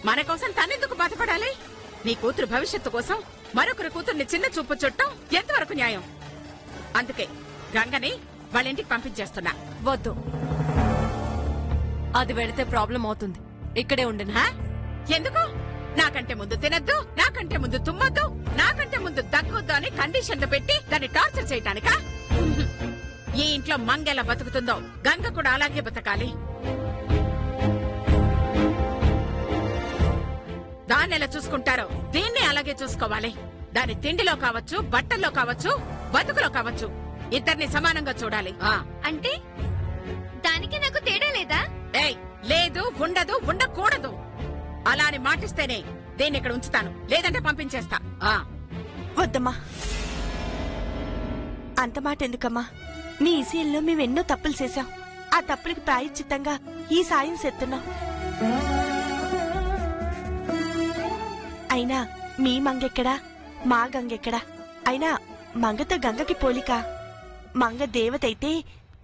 మన కోసం తనెందుకు బాధపడాలి? నీ కూతురు భవిష్యత్తు కోసం మరొకరి కూతుర్ని చిన్న చూపు చుట్టం ఎంతవరకు న్యాయం? అందుకే గంగని వాళ్ళ ఇంటికి పంపించేస్తున్నా. వద్దు, అది వెళితే ప్రాబ్లం అవుతుంది. ఇక్కడే ఉండను. ఎందుకు? నాకంటే ముందు తినద్దు, నాకంటే ముందు తుమ్మద్దు, నాకంటే ముందు దగ్గొద్దు అని కండిషన్లు పెట్టి దాన్ని టార్చర్ చేయటానికా? ఈ ఇంట్లో మంగెలా బతుకుతుందో గంగ కూడా అలాగే బతకాలి. దాన్ని ఎలా చూసుకుంటారో దీన్ని అలాగే చూసుకోవాలి. దాని తిండిలో కావచ్చు, బట్టల్లో కావచ్చు, బతుకులో కావచ్చు, ఇద్దరిని సమానంగా చూడాలి. అంటే దానికి నాకు తేడా లేదా? ఏయ్, లేదు, ఉండదు, ఉండకూడదు. అలా అని మాటిస్తేనే దీన్ని ఇక్కడ ఉంచుతాను, లేదంటే పంపించేస్తా. వద్దమ్మా, అంత మాట ఎందుకమ్మా? నీ విషయంలో మేమెన్నో తప్పులు చేశాం. ఆ తప్పులకి ప్రాయశ్చిత్తంగా ఈ సాయం చేస్తున్నాం. అయినా మీ మంగెక్కడా, మా గంగెక్కడా? అయినా మంగతో గంగకి పోలిక. మంగ దేవత అయితే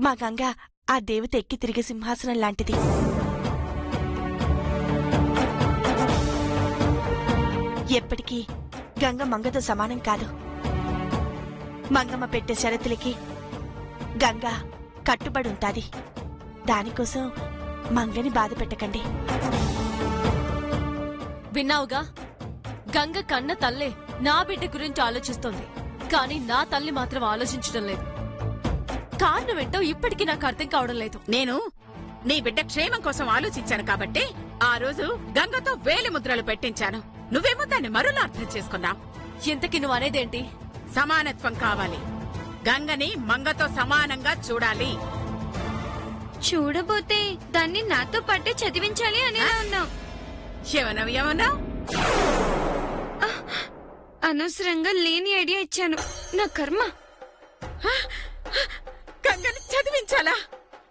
మా గంగ ఆ దేవత ఎక్కి తిరిగే సింహాసనం లాంటిది. ఎప్పటికీ గంగ మంగతో సమానం కాదు. మంగమ్మ పెట్టే షరతులకి గంగ కట్టుబడి ఉంటాది. దానికోసం మంగని బాధ పెట్టకండి. విన్నావుగా, గంగ కన్న తల్లే నా బిడ్డ గురించి ఆలోచిస్తోంది, కానీ నా తల్లి మాత్రం ఆలోచించడం లేదు. కారణం ఏంటో ఇప్పటికీ నాకు అర్థం కావడం లేదు. నేను నీ బిడ్డ క్షేమం కోసం ఆలోచించాను కాబట్టి ఆ రోజు గంగతో వేలి ముద్రలు పెట్టించాను. నువ్వేమో దాన్ని మరోలా అర్థం చేసుకున్నావు. ఇంతకి నువ్వు అనేదేంటి? సమానత్వం కావాలి. గంగని మంగతో సమానంగా చూడాలి. చూడబోతే దాన్ని నాతో పాటే చదివించాలి అనేలా ఉన్నావు. ఏమన్నావు? అనవసరంగా లేని ఐడియా ఇచ్చాను. నా కర్మ. గంగని చదివించాలా?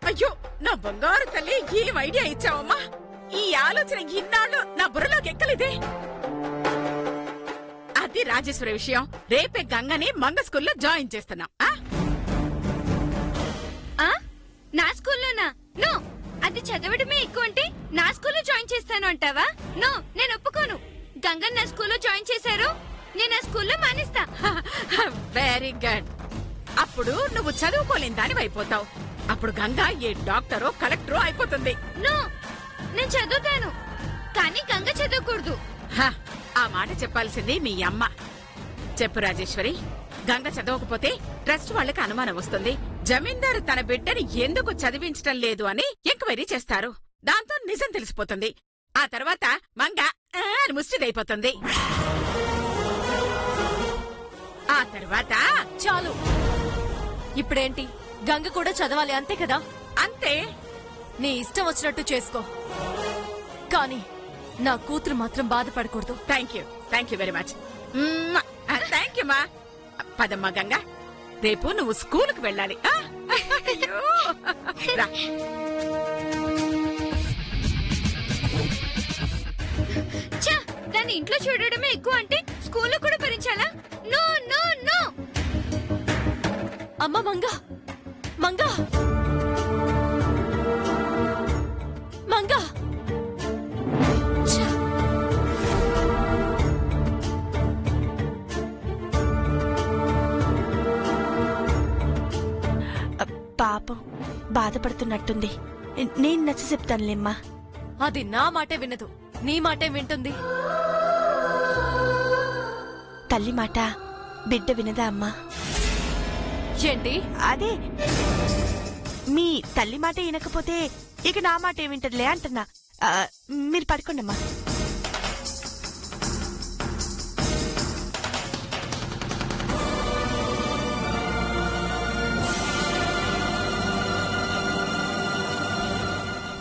అయ్యో, నా బంగారు తల్లి, ఏం ఐడియా ఇచ్చావమ్మా! ఈ ఆలోచన ఇన్నాళ్ళు నా బుర్రలోకి ఎక్కలేదే. అది రాజేశ్వరి విషయం. రేపే గంగని మంగ స్కూల్లో జాయిన్ చేస్తున్నాం. నా స్కూల్లోనా? నో, అది చదవడమే ఎక్కువ అంటే నా స్కూల్లో జాయిన్ చేస్తాను అంటావా? నో, నేను ఒప్పుకోను. గంగన్ నా స్కూల్లో జాయిన్ చేశారు, నేను ఆ స్కూల్లో మానేస్తా. Very good. అప్పుడు నువ్వు చదువుకోలేని దాని అయిపోతావు. అప్పుడు గంగా ఏ డాక్టరో కలెక్టరో అయిపోతుంది. నో, నేను చదువుతాను, కానీ గంగ చదవకూడదు. ఆ మాట చెప్పాల్సింది మీ అమ్మ. చెప్పు రాజేశ్వరి. గంగ చదవకపోతే ట్రస్ట్ వాళ్ళకి అనుమానం వస్తుంది. జమీందారు తన బిడ్డని ఎందుకు చదివించటం లేదు అని ఎంక్వైరీ చేస్తారు. దాంతో నిజం తెలిసిపోతుంది. ఆ తర్వాత మంగ ముష్టిదైపోతుంది. ఆ తర్వాత చాలు. ఇప్పుడేంటి, గంగ కూడా చదవాలి అంతే కదా? అంతే. నీ ఇష్టం వచ్చినట్టు చేసుకో, కానీ నా కూతురు మాత్రం బాధపడకూడదు. Thank you very much. Thank you మా. పదమ్మా గంగా, రేపు నువ్వు స్కూలుకు వెళ్ళాలి. దాన్ని ఇంట్లో చూడడమే ఎక్కువ అంటే స్కూల్లో కూడా భరించాలా? No no no. అమ్మ మంగా, మంగా, మంగా. పాపం బాధపడుతున్నట్టుంది. నేను నచ్చ చెప్తానులేమ్మా. అది నా మాటే వినదు, నీ మాటే వింటుంది. తల్లి మాట బిడ్డ వినదా అమ్మా? ఏంటి? అదే, మీ తల్లి మాట వినకపోతే ఇక నా మాట ఏమింటదిలే అంటున్నా. మీరు పడుకోండమ్మా.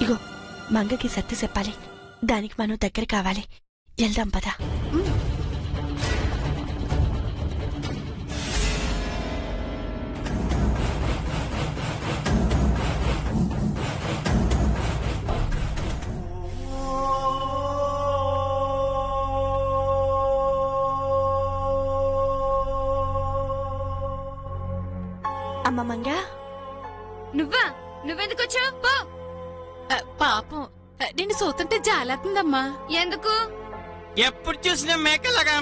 ఇగో, మంగకి సత్తి చెప్పాలి. దానికి మనం దగ్గర కావాలి. వెళ్దాం పదా. అమ్మ మంగా, నువ్వెందుకొచ్చావు? పాపం నిన్ను చూస్తుంటే జాలేస్తుందమ్మా. ఎందుకు? ఎప్పుడు చూసినా మేకలాగా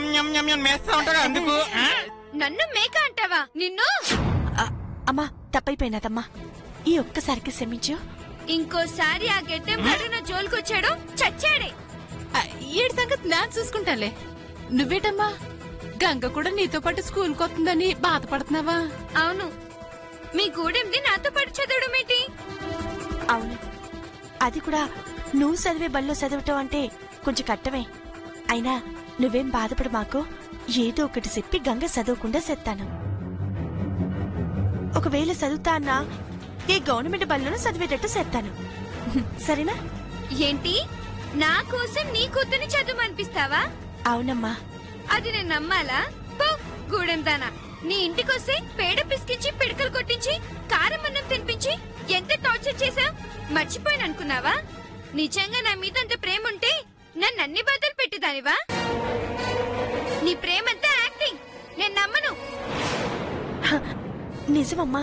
మేస్తా ఉంటారు అందుకు. నన్ను మేక అంటావా? నిన్ను అమ్మా తప్పైపోయినదమ్మా, ఈ ఒక్కసారికి క్షమించు. ఇంకోసారి ఆ గెడ్డం గాడు నా జోలికొచ్చాడు చచ్చాడే. ఏడు సంగతి నేను చూసుకుంటాలే. నువ్వేటమ్మా గంగ కూడా నీతో పాటు స్కూల్కి వస్తుందని బాధపడుతున్నావా? అవును, మీ గూడెంది నాతో పాటు చదవడం ఏంటి? అవును, అది కూడా నువ్వు చదివే బల్లో చదవటం అంటే కొంచెం కట్టమే. అయినా నువ్వేం బాధపడు, మాకు ఏదో ఒకటి చెప్పి గంగ చదవకుండా సెత్తాను. ఒకవేళ చదువుతా అన్నా ఏ గవర్నమెంట్ బల్లోనూ చదివేటట్టు సెత్తాను. సరేనా? ఏంటి, నా కోసం నీ కూతుర్ని చదువు అనిపిస్తావా? అవునమ్మా. అది నేను నమ్మాలా? పో గూడెం దానా, నీ ఇంటికొస్తే పేడ పిసికించి పిడకలు కొట్టించి కారం అన్నం తినిపించి ఎంత టార్చర్ చేశావ్ మర్చిపోయాను అనుకున్నావా? నిజంగా నా మీద అంత ప్రేమ ఉంటే నన్ను అన్ని బాధలు పెట్టేదానివా? నీ ప్రేమంతా యాక్టింగ్, నేను నమ్మను. నిజమమ్మా,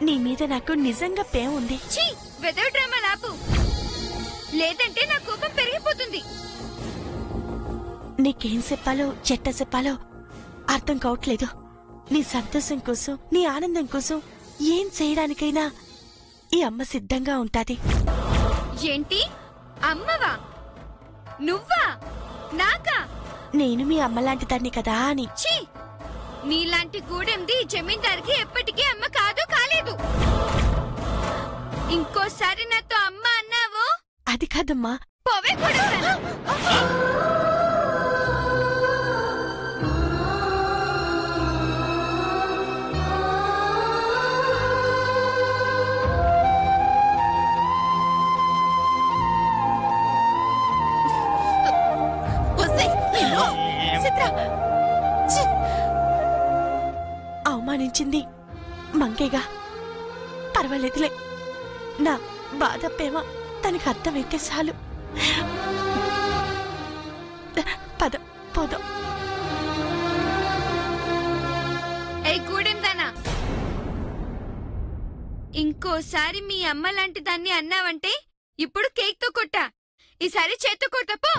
నీ మీద నాకు నిజంగా ప్రేమ ఉంది. ఛీ, వెదవ డ్రామా లాపు, లేదంటే నా కోపం పెరిగిపోతుంది. నీకేం చెప్పాలో చెట్ట చెప్పాలో అర్థం కావట్లేదు. నీ సంతోషం కోసం, నీ ఆనందం కోసం ఏం చేయడానికైనా ఈ అమ్మ సిద్ధంగా ఉంటాది. ఏంటి, అమ్మవా? నువ్వా? నాకా? నేను మీ అమ్మలాంటి దాన్ని కదా అని. ఛీ, నీలాంటి గూడెంది జమీందారికి ఎప్పటికీ అమ్మ కాదు, కాలేదు. ఇంకోసారి నాతో అమ్మ అన్నావు అది కాదమ్మా. పోవే గూడెం. అవమానించింది మంకేగా, పర్వాలేదులే. నా బాధ ప్రేమ తనకి అర్థమైతే చాలు. పద పోదాం. ఏ గూడెం దానా, ఇంకోసారి మీ అమ్మ లాంటి దాన్ని అన్నావంటే ఇప్పుడు కేక్ తో కొట్టా, ఈసారి చేత్తో కొట్టపో.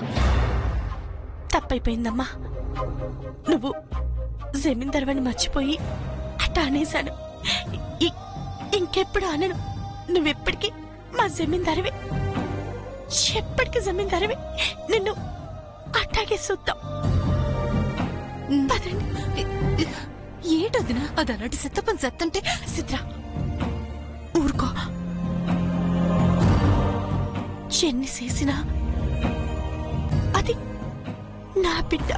తప్పైపోయిందమ్మా. నువ్వు జమీందారువని మర్చిపోయి అట్ట అనేశాను. ఇంకెప్పుడు అనను. నువ్వెప్పటికీ మా జమీందారువే, ఎప్పటికీ జమీందారువే. నిన్ను అట్టాగే చూద్దాం. ఏటొద్దునా అది అలాంటి సిద్ధపని సత్తంటే? సిద్రా ఊరుకో. ఎన్ని చేసినా అది నా బిడ్డ,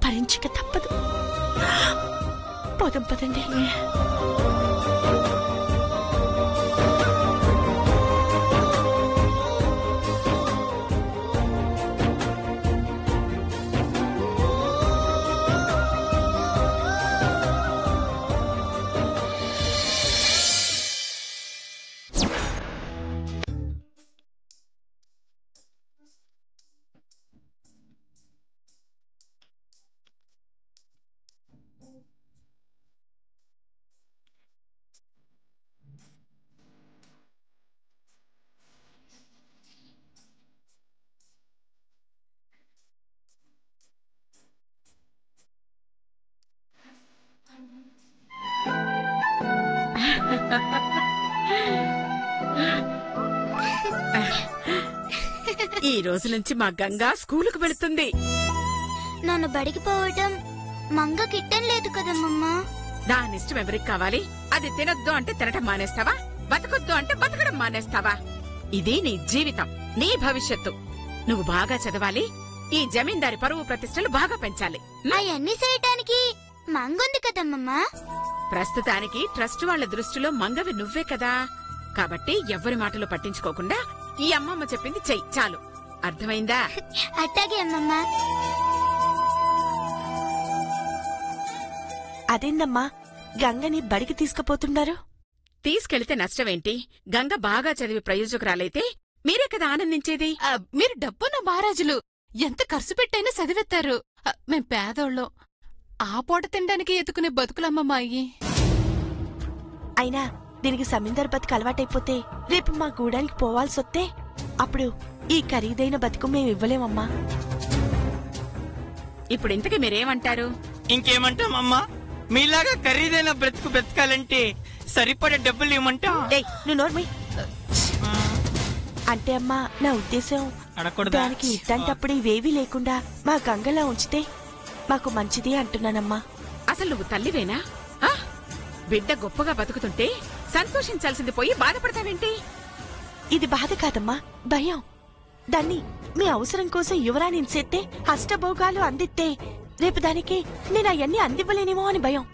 భరించక తప్పదు. పోదాం పదండి. ఈ రోజు నుంచి మా గంగా స్కూలుకు వెళుతుంది. నన్ను బడికి పోవటం మంగ కిట్టం లేదు కదమ్మా. దానిష్టం ఎవరికి కావాలి? అది తినొద్దు అంటే తినటం మానేస్తావా? బతకొద్దు అంటే బతకడం మానేస్తావా? ఇది నీ జీవితం, నీ భవిష్యత్తు. నువ్వు బాగా చదవాలి, ఈ జమీందారి పరువు ప్రతిష్టలు బాగా పెంచాలి. అవన్నీ చేయటానికి మంగుంది కదమ్మా. ప్రస్తుతానికి ట్రస్ట్ వాళ్ల దృష్టిలో మంగవి నువ్వే కదా. కాబట్టి ఎవ్వరి మాటలు పట్టించుకోకుండా ఈ అమ్మమ్మ చెప్పింది చెయ్యి చాలు. అర్థమైందా? అట్టాగే అమ్మమ్మా. అదేందమ్మా గంగని బడికి తీసుకుపోతున్నారు? తీసుకెళ్తే నష్టమేంటి? గంగ బాగా చదివి ప్రయోజకురాలైతే మీరే కదా ఆనందించేది. మీరు డబ్బున్న మహారాజులు, ఎంత ఖర్చు పెట్టైనా చదివెత్తారు. మేం పేదోళ్ళం, ఆ పూట తినడానికి ఎత్తుకునే బతుకులమ్మమ్మాయి. అయినా దీనికి సమీందర్ బతుకు అలవాటైపోతే రేపు మా గూడానికి పోవాల్సొస్తే అప్పుడు ఈ ఖరీదైన బతుకు మేము ఇవ్వలేమమ్మా. ఇప్పుడు ఇంతకీ మీరేమంటారు? ఇంకేమంటామమ్మా, మీలాగా ఖరీదైన బ్రతుకు బ్రతకాలంటే సరిపడే డబ్బులు ఇవ్వమంటా. ఏయ్, నువ్వు నోర్మి. అంటే అమ్మా, నా ఉద్దేశం అడగకూడదా? దానికి ఇట్టంటప్పుడు ఇవేవీ లేకుండా మా గంగలా ఉంచితే మాకు మంచిది అంటున్నానమ్మా. అసలు నువ్వు తల్లివేనా? ఆ? బిడ్డ గొప్పగా బతుకుతుంటే సంతోషించాల్సింది పోయి బాధపడతావేంటి? ఇది బాధ కాదమ్మా, భయం. దాన్ని మీ అవసరం కోసం యువరాణి చేస్తే అష్టభోగాలు అందిస్తే రేపు దానికి నేను అవన్నీ అందివ్వలేనేమో అని భయం.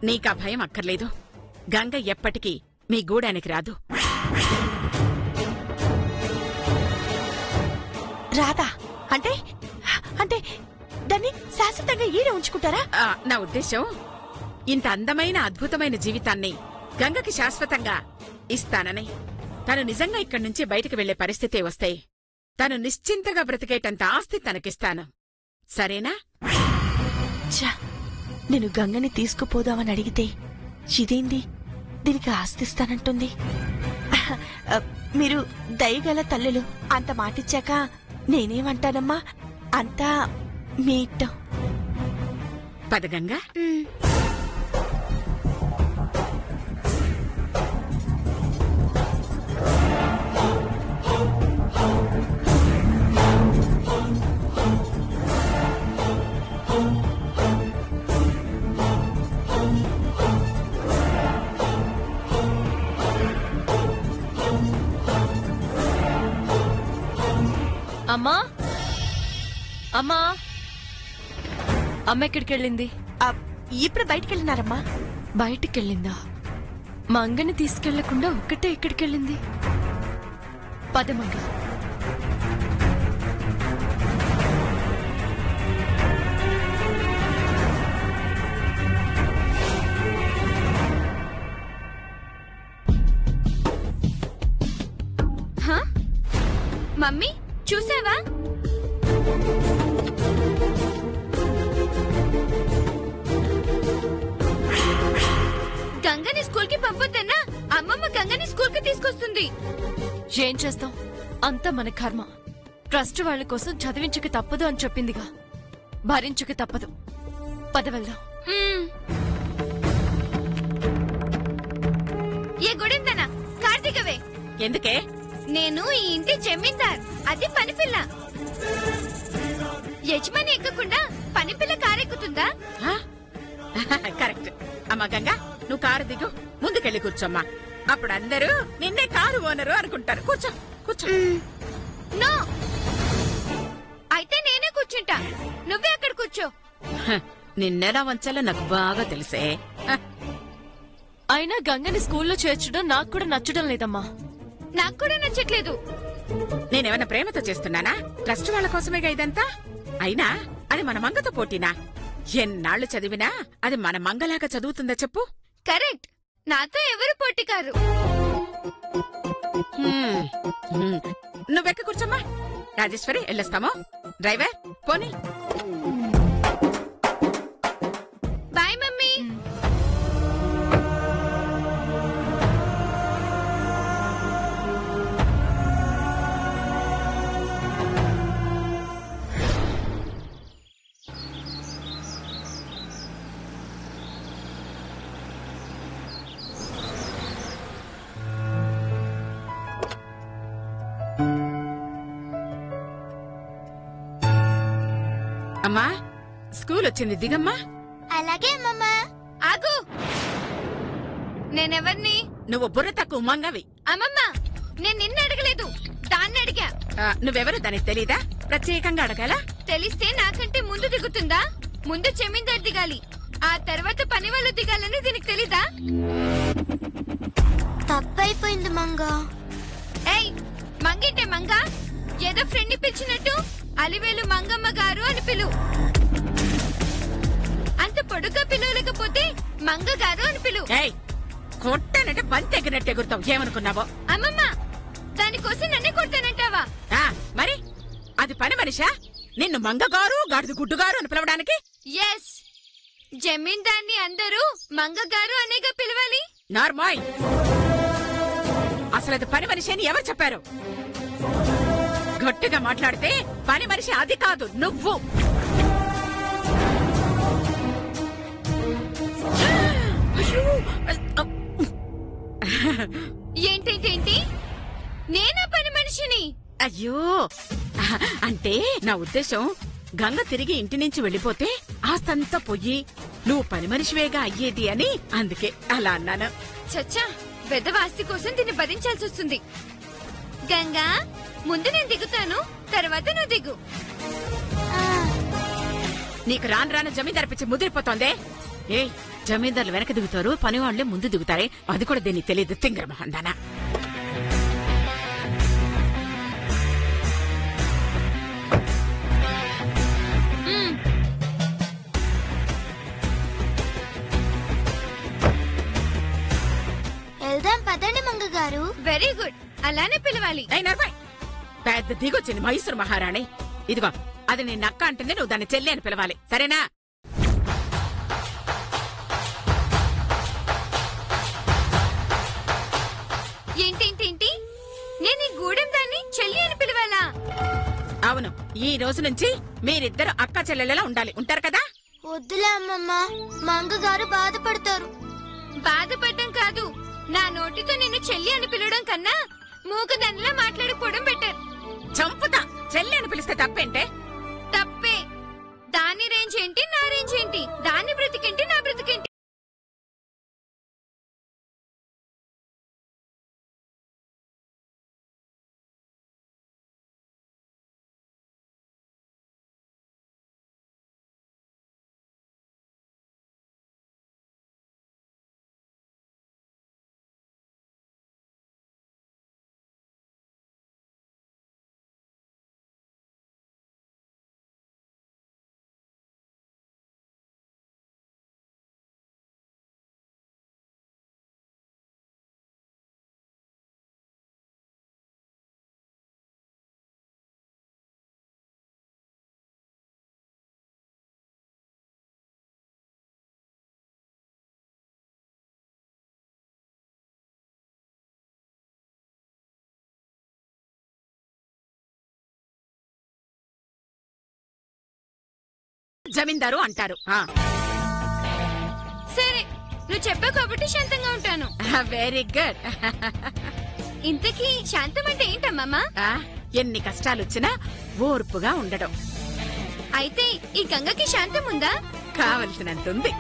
నీకా భయం అక్కర్లేదు. గంగ ఎప్పటికీ మీ గూడానికి రాదు. రాదా? అంటే అంటే దాన్ని శాశ్వతంగా ఈడే ఉంచుకుంటారా? నా ఉద్దేశం, ఇంత అందమైన అద్భుతమైన జీవితాన్ని గంగకి శాశ్వతంగా ఇస్తానని. తను నిజంగా ఇక్కడి నుంచి బయటికి వెళ్లే పరిస్థితే వస్తే తను నిశ్చింతగా బ్రతికేటంత ఆస్తి తనకిస్తాను. సరేనా? ఛ, నేను గంగని తీసుకుపోదామని అడిగితే ఇదేంది దీనికి ఆస్తిస్తానంటుంది. మీరు దయగల తల్లులు, అంత మాటిచ్చాక నేనేమంటానమ్మా, అంతా మీ ఇట్టం. పద గంగా. అమ్మా, అమ్మా, అమ్మ ఎక్కడికెళ్ళింది? ఇప్పుడు బయటికెళ్ళినారమ్మా. బయటికెళ్ళిందా? మంగని తీసుకెళ్లకుండా ఒక్కటే ఎక్కడికెళ్ళింది? పదమంగ. మమ్మీ చూసావా? గంగని స్కూల్ కి పంపొద్దన్నా అమ్మమ్మ గంగని స్కూల్ కి తీసుకొస్తుంది. ఏం చేస్తాం, అంతా మన కర్మ. ట్రస్ట్ వాళ్ళ కోసం చదివించక తప్పదు అని చెప్పిందిగా, భరించక తప్పదు. పద వెళ్దాం. ఏ గుడిందనా కార్తీకవే. ఎందుకే? నేను ఈ ఇంటి జమీందార్, అది పనిపిల్ల. యజమాని ఎక్కకుండా పనిపిల్ల కారెక్కుతుందా? కరెక్ట్. అమ్మా గంగా, నువ్వు కారు దిగు, ముందుకెళ్ళి కూర్చోమ్మా. అప్పుడు అందరూ నిన్నే కారు ఓనరు అనుకుంటారు. కూర్చో, కూర్చో. నో, అయితే నేనే కూర్చుంటా, నువ్వే అక్కడ కూర్చో. నిన్నెలా వంచాలో నాకు బాగా తెలిసే. అయినా గంగని స్కూల్లో చేర్చడం నాకు కూడా నచ్చడం లేదమ్మా. నాకు కూడా నచ్చట్లేదు. నేనేమన్నా ప్రేమతో చేస్తున్నానా? ట్రస్ట్ వాళ్ళ కోసమేగా ఇదంతా. అయినా అది మన మంగతో పోటీనా? ఎన్నాళ్లు చదివినా అది మన మంగలాగా చదువుతుందా చెప్పు? కరెక్ట్. నాతో ఎవరు పోటీ కారు. నువ్వెక్క కూర్చోమ్మా. రాజేశ్వరి, వెళ్ళొస్తామో? డ్రైవర్ పోనీ. Bye mummy. అమ్మా, స్కూల్ వచ్చింది, దిగమ్మా. అలాగే అమ్మమ్మ. ఆగు. నేనెవర్ని? నువ్వు బుర్ర తక్కువ మంగవి. అమ్మమ్మ, నేను నిన్ను అడగలేదు, దాన్ని అడిగా. నువ్వెవరో దానికి తెలీదా? ప్రత్యేకంగా అడగాల? తెలిస్తే నాకంటే ముందు దిగుతుందా? ముందు జమీందార్ దిగాలి, ఆ తర్వాత పని వాళ్ళు దిగాలని దీనికి తెలీదా? తప్పైపోయింది మంగ. ఏయ్, మంగేంటే మంగ? ఏదో ఫ్రెండ్ ని పిలిచినట్టు అలివేలు మంగమ్మ గారు అని పిలు. అంత పొడుగ్గా పిలవలేకపోతే మంగ గారు అని పిలు. కొట్టానంటే బంతి ఎగినట్టు ఎగురుతావు. ఏమనుకున్నావో? అమ్మమ్మ, దానికోసం నన్నే కొడతానంటావా? మరి అది పని మనిషా నిన్ను మంగగారు గాడిద గుడ్డుగారు అని పిలవడానికి? ఎస్, జమీందార్ని అందరూ మంగ గారు అనేగా పిలవాలి. నార్మాయ్, అసలు అది పని మనిషి అని ఎవరు చెప్పారు? గట్టిగా మాట్లాడితే పని మనిషి అది కాదు, నువ్వు. ఏంటేంటేంటి? నేనా పని మనిషిని? అయ్యో, అంటే నా ఉద్దేశం గంగ తిరిగి ఇంటి నుంచి వెళ్ళిపోతే ఆస్తంతా పొయ్యి నువ్వు పని మనిషివేగా అయ్యేది అని, అందుకే అలా అన్నాను. చచ్చా, వెధవాస్తి కోసం దీన్ని భరించాల్సి వస్తుంది. గంగా, ముందు నేను దిగుతాను, తర్వాత నువ్వు దిగు. నీకు రాను రాను జమీందారు పిచ్చి ముదిరిపోతోందే. ఏ జమీందారులు వెనక దిగుతారు, పని వాళ్లే ముందు దిగుతారే, అది కూడా దీనికి తెలియదు. తింగర మహందానా. వెళ్దాం పదండి మంగ గారు. వెరీ గుడ్, అలానే పిలవాలి. పెద్ద దిగొచ్చింది మైసూరు మహారాణి. ఇదిగో, అది నీ నక్క అంటుంది, నువ్వు దాన్ని చెల్లి అని పిలవాలి, సరేనా? ఏంటేంటేంటి? నేను ఈ గూడెం దాన్ని చెల్లి అని పిలవాలా? అవును, ఈ రోజు నుంచి మీరిద్దరు అక్క చెల్లెళ్ళలా ఉండాలి. ఉంటారు కదా? వద్దులే అమ్మమ్మ, మంగ గారు బాధపడతారు. బాధపడడం కాదు, నా నోటితో నిన్ను చెల్లి అని పిలవడం కన్నా మూగదానిలా మాట్లాడుకోవడం బెటర్. చంపుతా. చెల్లి అని పిలిస్తే తప్పేంటే? తప్పే. దాని రేంజ్ ఏంటి, నా రేంజ్ ఏంటి? దాని బ్రతికేంటి, నా బ్రతికేంటి? జమీందారు అంటారు. సరే, నువ్వు చెప్పావు కాబట్టి శాంతంగా ఉంటాను. Very good. ఇంతకీ శాంతం అంటే ఏంటమ్మా? ఎన్ని కష్టాలొచ్చినా ఓర్పుగా ఉండడం. అయితే ఈ గంగకి శాంతం ఉందా? కావలసినంత ఉంది.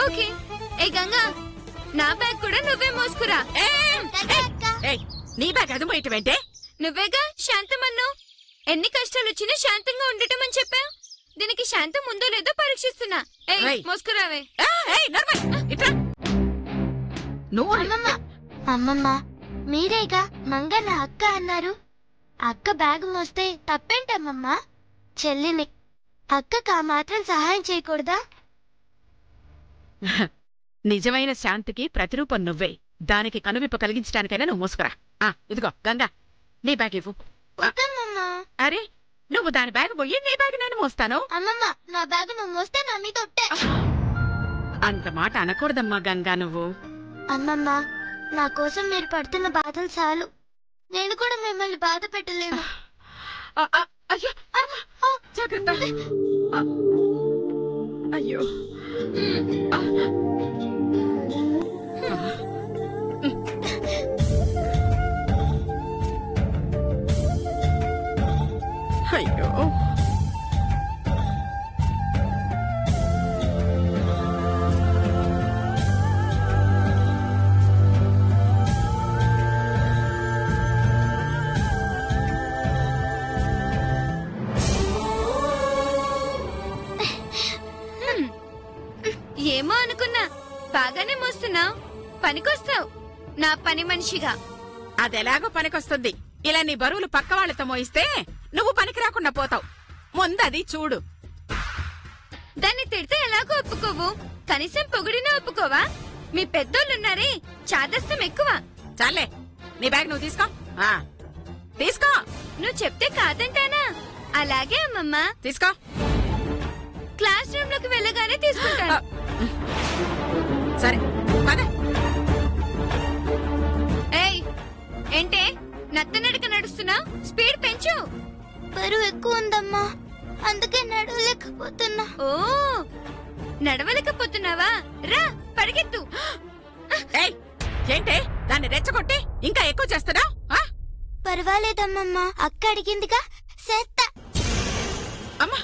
ఓకే. ఏ గంగా, నా బ్యాగ్ కూడా నువ్వే మోసుకురా. నీ బ్యాగ్ అది మోయటమేంటే? నువ్వేగా శాంతమన్నావు. ఎన్ని కష్టాలొచ్చినా శాంతంగా ఉండటం అని చెప్పావు. దీనికి శాంతం ఉందో లేదో పరీక్షిస్తున్నా. మోసుకురావే. అమ్మమ్మ, మీరేగా మంగ నా అక్క అన్నారు. అక్క బ్యాగ్ మోస్తే తప్పేంటమ్మమ్మ? చెల్లిని అక్కకు ఆ మాత్రం సహాయం చేయకూడదా? నిజమైన శాంతికి ప్రతిరూపం నువ్వే. దానికి కనువిప్పు కలిగించడానికైనా నువ్వు మోసుకురా. ఇదిగో గంగా, నీ బ్యాగ్ ఇవ్వు. అరే, నువ్వు దాని బ్యాగ్ పోయి నీ బ్యాగ్ నేను మోస్తాను. అమ్మమ్మ, నా బ్యాగ్ నువ్వు మోస్తే నా మీద ఒట్టే. అంత మాట అనకూడదమ్మా గంగా నువ్వు. అమ్మమ్మ, నా కోసం మీరు పడుతున్న బాధలు చాలు. నేను కూడా మిమ్మల్ని బాధ పెట్టలేను. అయ్యో, జాగ్రత్త. అయ్యో, అయ్యో. ఏమో అనుకున్నా, బాగానే మోస్తున్నావు. పనికొస్తావు నా పని మనిషిగా. అదెలాగో పనికొస్తుంది. ఇలా నీ బరువులు పక్క వాళ్ళతో మోయిస్తే నువ్వు పనికి రాకుండా పోతావు. ముందది చూడు. దాన్ని తిడితే ఎలాగో ఒప్పుకోవు, కనీసం పొగిడినా ఒప్పుకోవా? మీ పెద్దోళ్ళున్నారే, చాదస్తం ఎక్కువ. చాలే, నీ బ్యాగ్ నువ్వు తీసుకో. తీసుకో. నువ్వు చెప్తే కాదంటానా? అలాగే అమ్మమ్మ. తీసుకో. క్లాస్ రూమ్ లోకి వెళ్ళగానే తీసుకుంటాను. సరే, పద. ఏంటే నత్తనడక నడుస్తున్నా? స్పీడ్ పెంచు. బరువు ఎక్కువ ఉందమ్మా, అందుకే నడవలేకపోతున్నా. ఓ నడవలేకపోతున్నావా? రా పరిగెత్తు. ఏయ్, ఏంటే దాన్ని రెచ్చగొట్టి ఇంకా ఎక్కువ చేస్తున్నా? పర్వాలేదమ్మమ్మా, అక్క అడిగిందిగా చేస్తా. అమ్మా